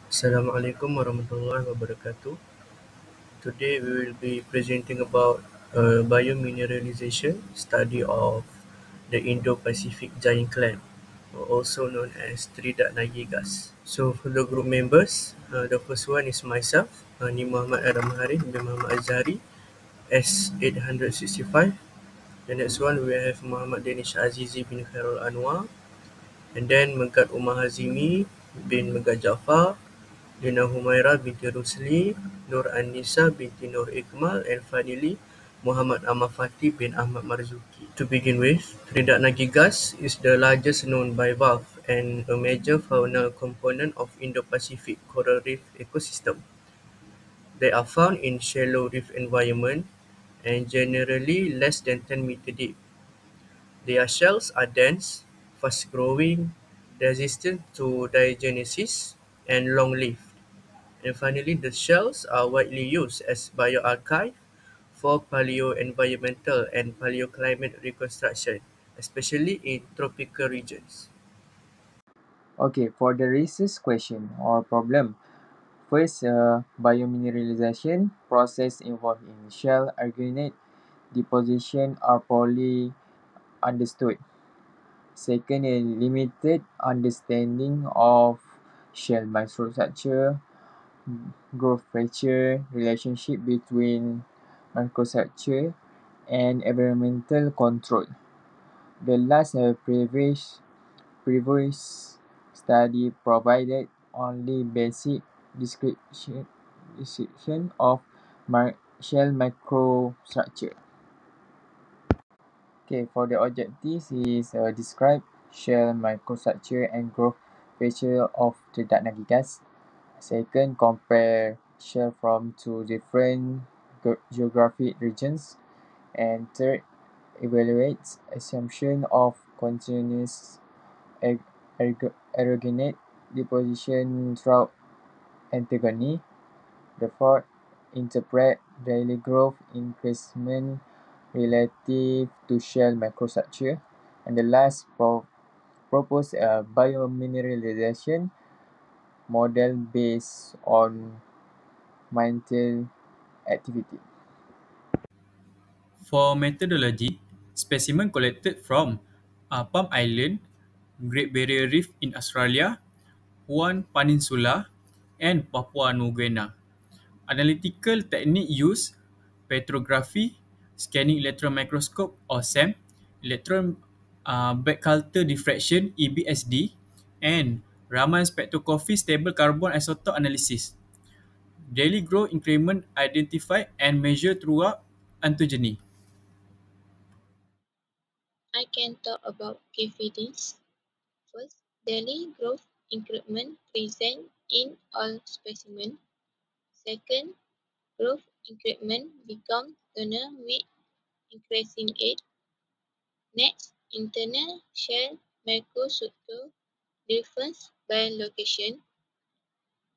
Assalamualaikum warahmatullahi wabarakatuh. Today we will be presenting about biomineralization, study of the Indo-Pacific giant clam, also known as Trident Nagigas. So for the group members, the first one is myself, Ni Muhammad Ramharin bin Muhammad Azhari, S865. The next one we have Muhammad Danish Azizi bin Khairul Anwar, and then Megat Umar Hazimi bin Megat Jaafar, Lina Humaira binti Rusli, Nur Annisa binti Nur Ikmal, and finally Muhammad Ahmad Fatih bin Ahmad Marzuki. To begin with, Trident Nagigas is the largest known bivalve and a major faunal component of Indo-Pacific coral reef ecosystem. They are found in shallow reef environment and generally less than 10 meter deep. Their shells are dense, fast-growing, resistant to diagenesis, and long-lived. And finally, the shells are widely used as bioarchive for paleoenvironmental and paleoclimate reconstruction, especially in tropical regions. Okay, for the research question or problem, first, biomineralization process involved in shell organic deposition are poorly understood. Second, a limited understanding of shell microstructure, growth pressure, relationship between microstructure and environmental control. The last previous study provided only basic description of shell microstructure. Okay, for the objectives is describe shell microstructure and growth feature of the Nagigas. Second, compare shell from two different geographic regions. And third, evaluate assumption of continuous aerogenate deposition throughout Antigone. The fourth, interpret daily growth increment relative to shell microstructure. And the last, propose a biomineralization model based on mantle activity. For methodology, specimen collected from Palm Island, Great Barrier Reef in Australia, Huon Peninsula, and Papua New Guinea. Analytical technique used petrography, scanning electron microscope or SEM, electron backculture diffraction EBSD, and Raman spectroscopy stable carbon isotope analysis. Daily growth increment identified and measured throughout ontogeny. I can talk about key findings. First, daily growth increment present in all specimens. Second, growth increment becomes thinner with increasing age. Next, internal shell microstructure differs by location.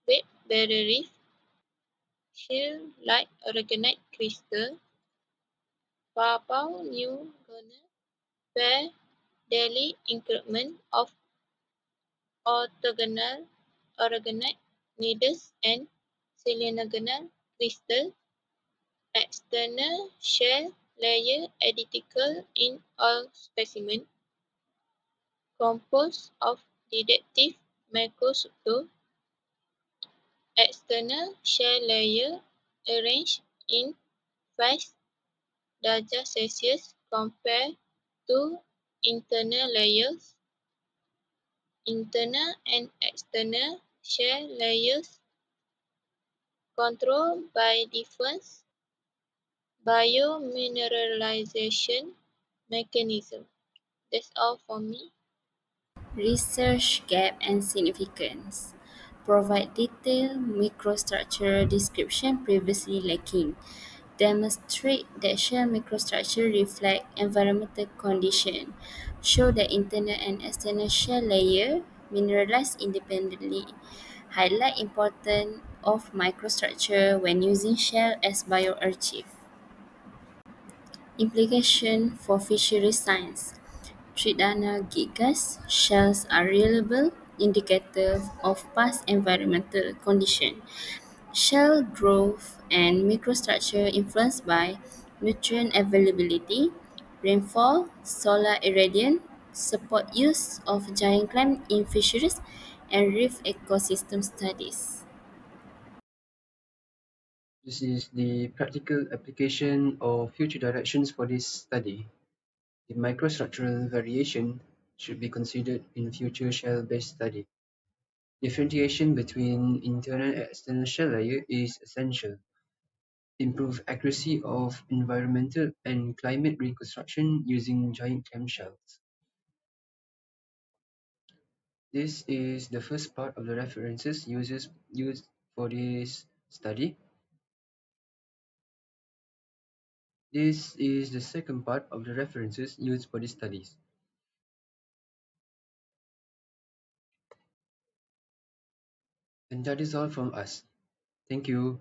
Great Barrier Reef, shell-like organic crystal. Papua New Guinea, where daily increment of orthogonal organic needles and sylinogonal crystal. External shell layer identical in all specimens, composed of detective microstructure. External shell layer arranged in 5 derajat Celsius compared to internal layers. Internal and external shell layers controlled by different biomineralization mechanism. That's all for me. Research gap and significance. Provide detailed microstructure description previously lacking. Demonstrate that shell microstructure reflect environmental condition. Show that internal and external shell layer mineralize independently. Highlight importance of microstructure when using shell as bioarchive. Implication for fisheries science. Tridana gigas shells are reliable indicator of past environmental condition. Shell growth and microstructure influenced by nutrient availability, rainfall, solar irradiance, support use of giant clam in fisheries, and reef ecosystem studies. This is the practical application of future directions for this study. The microstructural variation should be considered in future shell-based study. Differentiation between internal and external shell layer is essential. Improve accuracy of environmental and climate reconstruction using giant clamshells. This is the first part of the references used for this study. This is the second part of the references used for these studies. And that is all from us. Thank you.